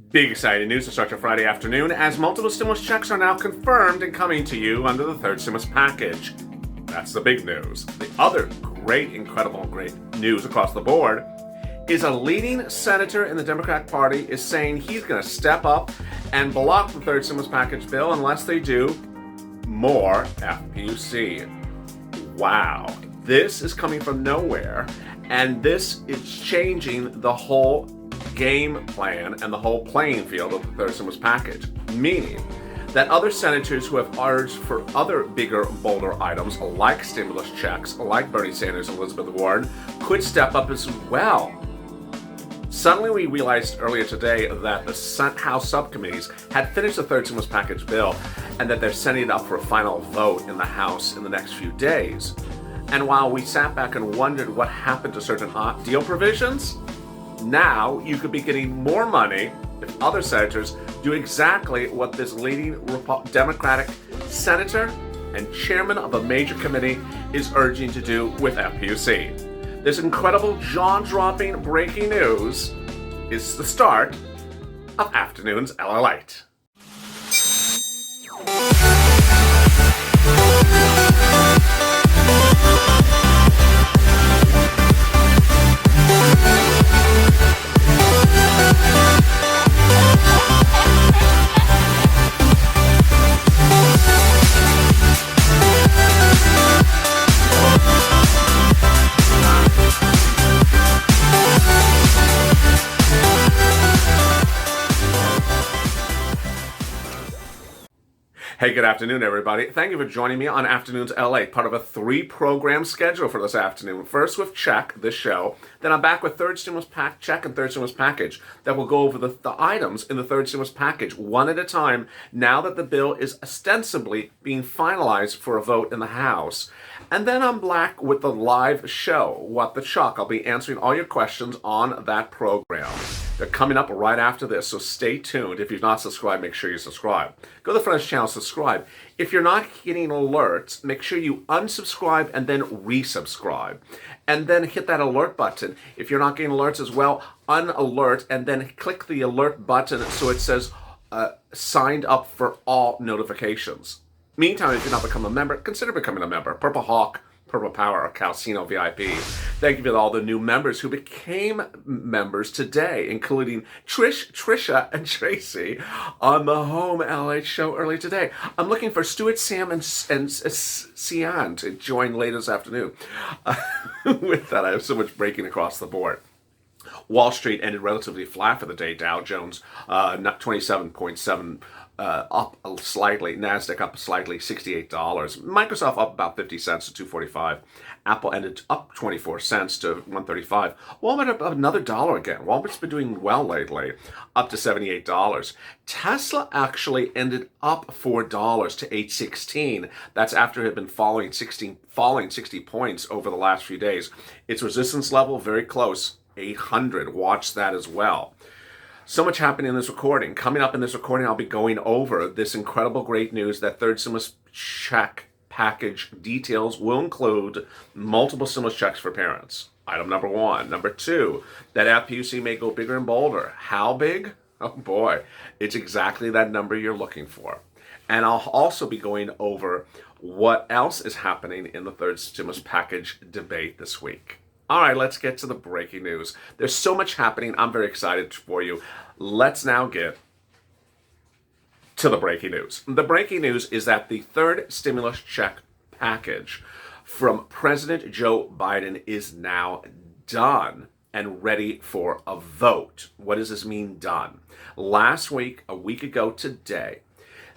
Big exciting news to start your Friday afternoon as multiple stimulus checks are now confirmed and coming to you under the third stimulus package. That's the big news. The other great news across the board is a leading senator in the Democratic Party is saying he's going to step up and block the third stimulus package bill unless they do more FPUC. Wow. This is coming from nowhere, and this is changing the whole game plan and the whole playing field of the third stimulus package, meaning that other senators who have urged for other bigger, bolder items like stimulus checks, like Bernie Sanders and Elizabeth Warren, could step up as well. Suddenly we realized earlier today that the House subcommittees had finished the third stimulus package bill and that they're sending it up for a final vote in the House in the next few days. And while we sat back and wondered what happened to certain deal provisions, now you could be getting more money if other senators do exactly what this leading Democratic senator and chairman of a major committee is urging to do with FPUC. This incredible jaw-dropping breaking news is the start of Afternoons LALATE. Hey, good afternoon, everybody. Thank you for joining me on Afternoons LA, part of a 3-program schedule for this afternoon. First with Check, this show. Then I'm back with Third Stimulus Check and Third Stimulus Package that will go over the items in the Third Stimulus Package one at a time now that the bill is ostensibly being finalized for a vote in the House. And then I'm back with the live show, What the Chuck. I'll be answering all your questions on that program. They're coming up right after this, so stay tuned. If you've not subscribed, make sure you subscribe. Go to the front of the channel, subscribe. If you're not getting alerts, make sure you unsubscribe and then resubscribe. And then hit that alert button. If you're not getting alerts as well, unalert and then click the alert button so it says signed up for all notifications. Meantime, if you've not become a member, consider becoming a member. Purple Hawk, Purple Power, or Calcino VIP. Thank you to all the new members who became members today, including Trish, Trisha, and Tracy on the Home LA show early today. I'm looking for Stuart, Sam, and Sian to join later this afternoon. With that, I have so much breaking across the board. Wall Street ended relatively flat for the day. Dow Jones, 27.7 up slightly. NASDAQ up slightly, $68. Microsoft up about 50 cents to $245. Apple ended up 24 cents to $135. Walmart up another dollar again. Walmart's been doing well lately, up to $78. Tesla actually ended up $4 to $816. That's after it had been falling 60 points over the last few days. Its resistance level very close, 800. Watch that as well. So much happening in this recording. Coming up in this recording, I'll be going over this incredible great news that third stimulus check package details will include multiple stimulus checks for parents. Item number 1. Number 2, that FPUC may go bigger and bolder. How big? Oh boy, it's exactly that number you're looking for. And I'll also be going over what else is happening in the third stimulus package debate this week. All right, let's get to the breaking news. There's so much happening. I'm very excited for you. Let's now get to the breaking news. The breaking news is that the third stimulus check package from President Joe Biden is now done and ready for a vote. What does this mean, done? Last week, a week ago today,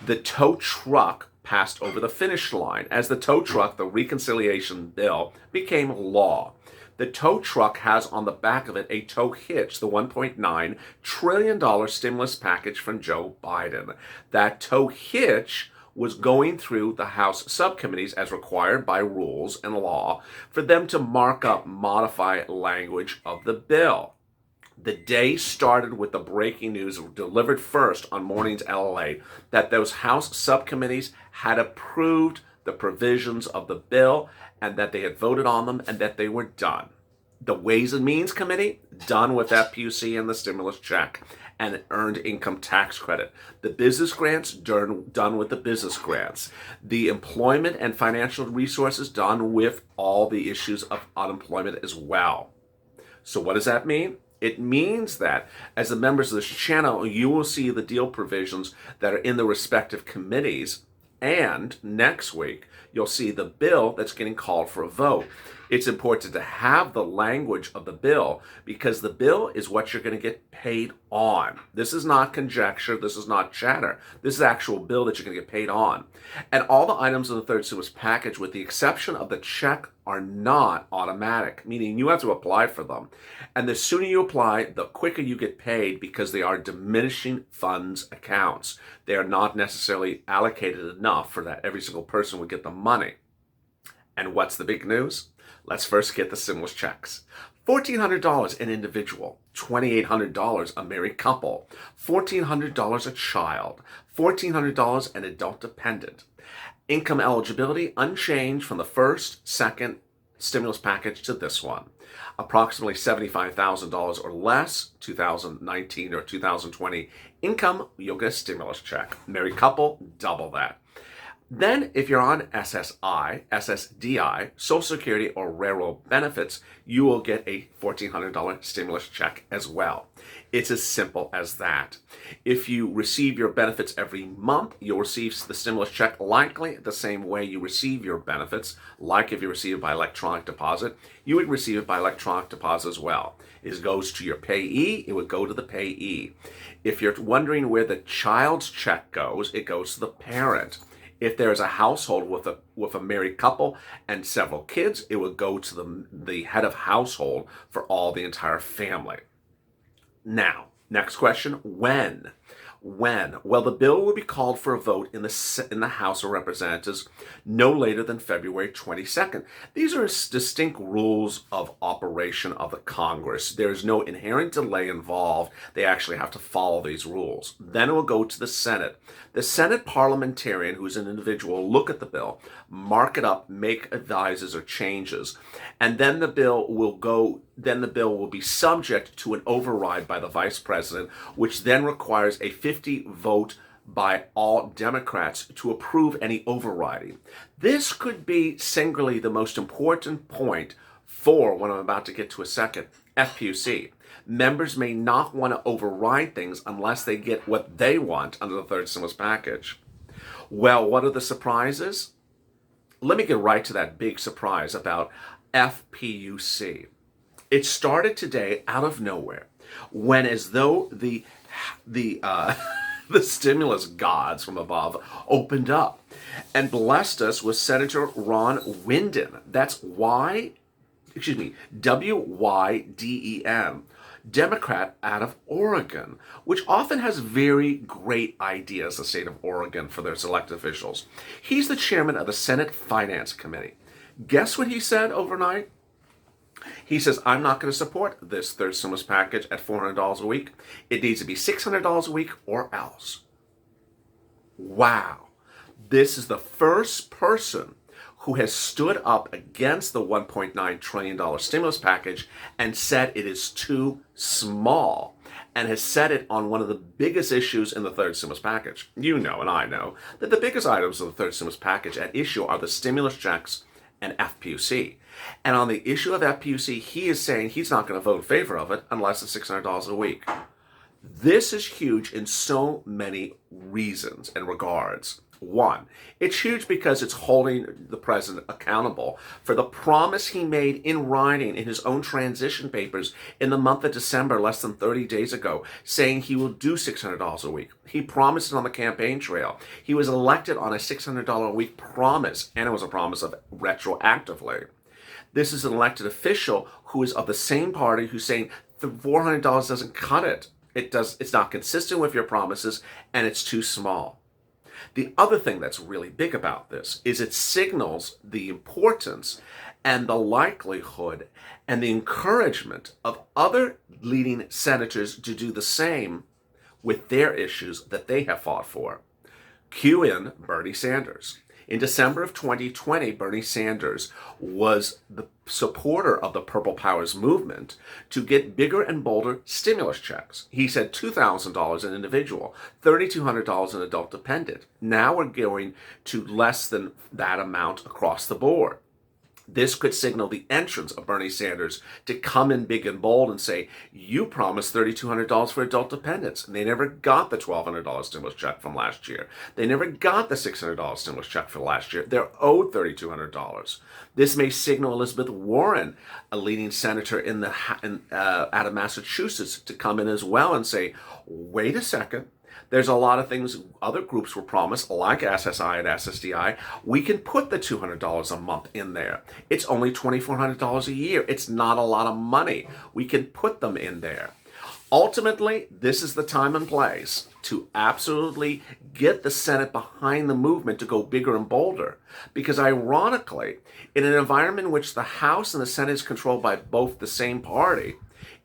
the tow truck passed over the finish line. As the tow truck, the reconciliation bill, became law. The tow truck has on the back of it a tow hitch, the $1.9 trillion stimulus package from Joe Biden. That tow hitch was going through the House subcommittees as required by rules and law for them to mark up, modify language of the bill. The day started with the breaking news delivered first on Mornings LALATE that those House subcommittees had approved the provisions of the bill and that they had voted on them and that they were done. The Ways and Means Committee, done with FPUC and the stimulus check and an earned income tax credit. The business grants, done with the business grants. The employment and financial resources, done with all the issues of unemployment as well. So what does that mean? It means that as the members of this channel, you will see the deal provisions that are in the respective committees. And next week, you'll see the bill that's getting called for a vote. It's important to have the language of the bill because the bill is what you're going to get paid on. This is not conjecture. This is not chatter. This is actual bill that you're going to get paid on. And all the items in the third stimulus package, with the exception of the check, are not automatic, meaning you have to apply for them. And the sooner you apply, the quicker you get paid because they are diminishing funds accounts. They are not necessarily allocated enough for that every single person would get the money. And what's the big news? Let's first get the stimulus checks. $1,400 an individual, $2,800 a married couple, $1,400 a child, $1,400 an adult dependent. Income eligibility unchanged from the first, second stimulus package to this one. Approximately $75,000 or less, 2019 or 2020 income, you'll get a stimulus check. Married couple, double that. Then, if you're on SSI, SSDI, Social Security, or railroad benefits, you will get a $1,400 stimulus check as well. It's as simple as that. If you receive your benefits every month, you'll receive the stimulus check likely the same way you receive your benefits. Like if you receive it by electronic deposit, you would receive it by electronic deposit as well. It goes to your payee, it would go to the payee. If you're wondering where the child's check goes, it goes to the parent. If there's a household with a married couple and several kids, it would go to the head of household for all the entire family. Now, next question, when? When? Well, the bill will be called for a vote in the House of Representatives no later than February 22nd. These are distinct rules of operation of the Congress. There's no inherent delay involved. They actually have to follow these rules. Then it will go to the Senate. The Senate parliamentarian, who's an individual, will look at the bill, mark it up, make advices or changes, and then the bill will be subject to an override by the Vice President, which then requires a 50 vote by all Democrats to approve any overriding. This could be singularly the most important point for what I'm about to get to a second, FPUC. Members may not want to override things unless they get what they want under the third stimulus package. Well, what are the surprises? Let me get right to that big surprise about FPUC. It started today out of nowhere, when as though the stimulus gods from above opened up and blessed us with Senator Ron Wyden. That's W-Y-D-E-N, Democrat out of Oregon, which often has very great ideas, the state of Oregon, for their elected officials. He's the chairman of the Senate Finance Committee. Guess what he said overnight? He says, I'm not going to support this third stimulus package at $400 a week. It needs to be $600 a week or else. Wow. This is the first person who has stood up against the $1.9 trillion stimulus package and said it is too small, and has said it on one of the biggest issues in the third stimulus package. You know, and I know, that the biggest items of the third stimulus package at issue are the stimulus checks and FPUC. And on the issue of FPUC, he is saying he's not going to vote in favor of it unless it's $600 a week. This is huge in so many reasons and regards. One, it's huge because it's holding the president accountable for the promise he made in writing in his own transition papers in the month of December, less than 30 days ago, saying he will do $600 a week. He promised it on the campaign trail. He was elected on a $600 a week promise, and it was a promise of retroactively. This is an elected official who is of the same party who's saying the $400 doesn't cut it. It's not consistent with your promises, and it's too small. The other thing that's really big about this is it signals the importance and the likelihood and the encouragement of other leading senators to do the same with their issues that they have fought for. Cue in Bernie Sanders. In December of 2020, Bernie Sanders was the supporter of the Purple Powers movement to get bigger and bolder stimulus checks. He said $2,000 an individual, $3,200 an adult dependent. Now we're going to less than that amount across the board. This could signal the entrance of Bernie Sanders to come in big and bold and say, you promised $3,200 for adult dependents. And they never got the $1,200 stimulus check from last year. They never got the $600 stimulus check for last year. They're owed $3,200. This may signal Elizabeth Warren, a leading senator out of Massachusetts, to come in as well and say, wait a second. There's a lot of things other groups were promised, like SSI and SSDI. We can put the $200 a month in there. It's only $2,400 a year. It's not a lot of money. We can put them in there. Ultimately, this is the time and place to absolutely get the Senate behind the movement to go bigger and bolder. Because ironically, in an environment in which the House and the Senate is controlled by both the same party,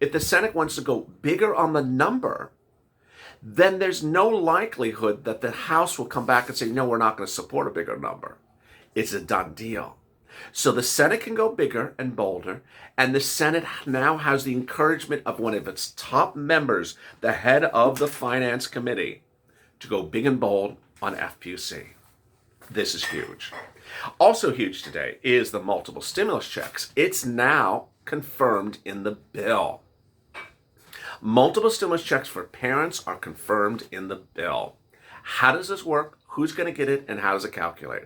if the Senate wants to go bigger on the number, then there's no likelihood that the House will come back and say, no, we're not going to support a bigger number. It's a done deal. So the Senate can go bigger and bolder, and the Senate now has the encouragement of one of its top members, the head of the Finance Committee, to go big and bold on FPUC. This is huge. Also huge today is the multiple stimulus checks. It's now confirmed in the bill. Multiple stimulus checks for parents are confirmed in the bill. How does this work? Who's going to get it? And how does it calculate?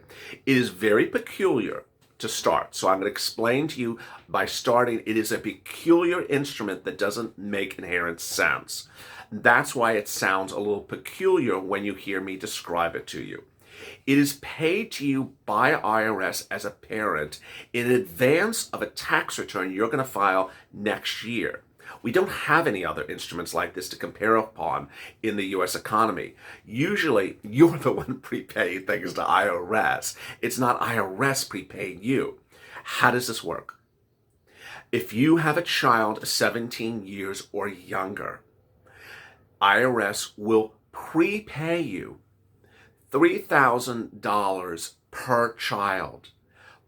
It is very peculiar to start. So I'm going to explain to you by starting. It is a peculiar instrument that doesn't make inherent sense. That's why it sounds a little peculiar when you hear me describe it to you. It is paid to you by IRS as a parent in advance of a tax return you're going to file next year. We don't have any other instruments like this to compare upon in the U.S. economy. Usually, you're the one prepaying things to IRS. It's not IRS prepaying you. How does this work? If you have a child 17 years or younger, IRS will prepay you $3,000 per child,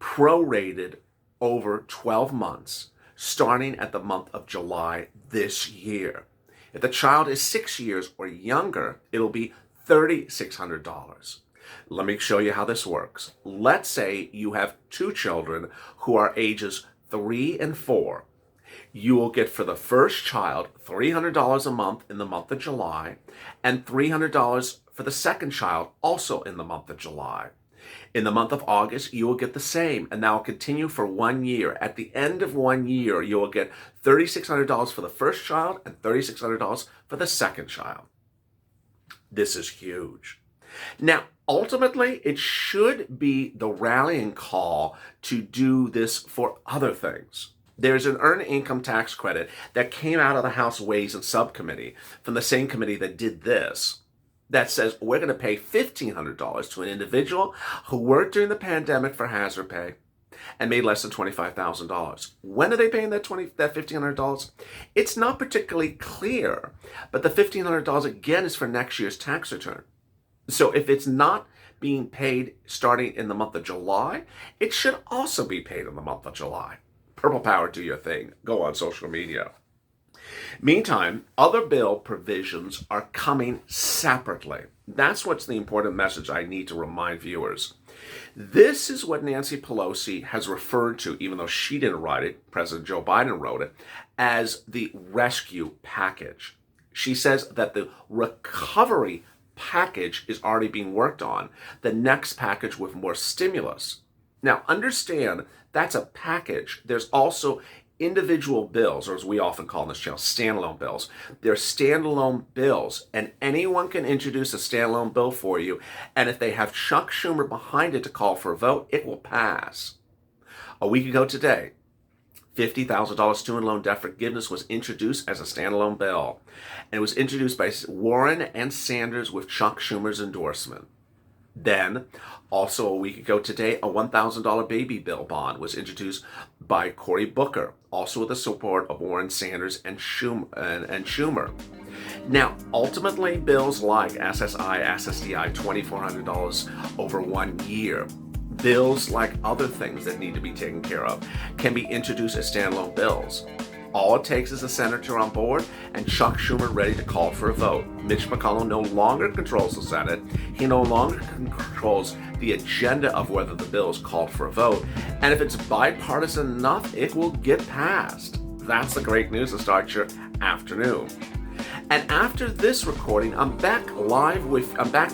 prorated over 12 months. Starting at the month of July this year. If the child is 6 years or younger, it'll be $3,600. Let me show you how this works. Let's say you have two children who are ages 3 and 4. You will get for the first child $300 a month in the month of July and $300 for the second child also in the month of July. In the month of August, you will get the same, and that will continue for 1 year. At the end of 1 year, you will get $3,600 for the first child and $3,600 for the second child. This is huge. Now, ultimately, it should be the rallying call to do this for other things. There's an earned income tax credit that came out of the House Ways and Subcommittee from the same committee that did this. That says we're going to pay $1,500 to an individual who worked during the pandemic for hazard pay and made less than $25,000. When are they paying that $1,500? It's not particularly clear, but the $1,500 again is for next year's tax return. So if it's not being paid starting in the month of July, it should also be paid in the month of July. Purple Power, do your thing. Go on social media. Meantime, other bill provisions are coming separately. That's what's the important message I need to remind viewers. This is what Nancy Pelosi has referred to, even though she didn't write it, President Joe Biden wrote it, as the rescue package. She says that the recovery package is already being worked on, the next package with more stimulus. Now, understand that's a package. There's also individual bills, or as we often call on this channel, standalone bills. They're standalone bills, and anyone can introduce a standalone bill for you, and if they have Chuck Schumer behind it to call for a vote, it will pass. A week ago today, $50,000 student loan debt forgiveness was introduced as a standalone bill, and it was introduced by Warren and Sanders with Chuck Schumer's endorsement. Then, also a week ago today, a $1,000 baby bill bond was introduced by Cory Booker, also with the support of Warren, Sanders, and Schumer. Now, ultimately, bills like SSI, SSDI, $2,400 over 1 year, bills like other things that need to be taken care of can be introduced as standalone bills. All it takes is a senator on board and Chuck Schumer ready to call for a vote. Mitch McConnell no longer controls the Senate. He no longer controls the agenda of whether the bill is called for a vote. And if it's bipartisan enough, it will get passed. That's the great news to start your afternoon. And after this recording, I'm back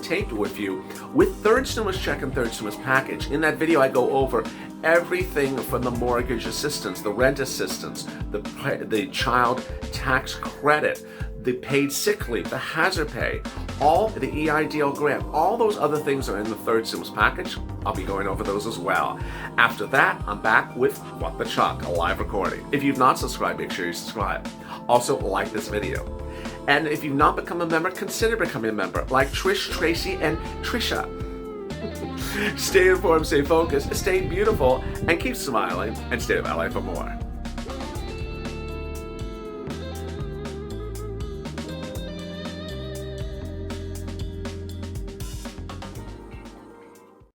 taped with you with third stimulus check and third stimulus package. In that video, I go over everything from the mortgage assistance, the rent assistance, the child tax credit, the paid sick leave, the hazard pay, all the EIDL grant, all those other things are in the third stimulus package. I'll be going over those as well. After that, I'm back with What the Chuck, a live recording. If you've not subscribed, make sure you subscribe. Also, like this video. And if you've not become a member, consider becoming a member, like Trish, Tracy, and Trisha. Stay informed, stay focused, stay beautiful, and keep smiling, and stay with LA for more.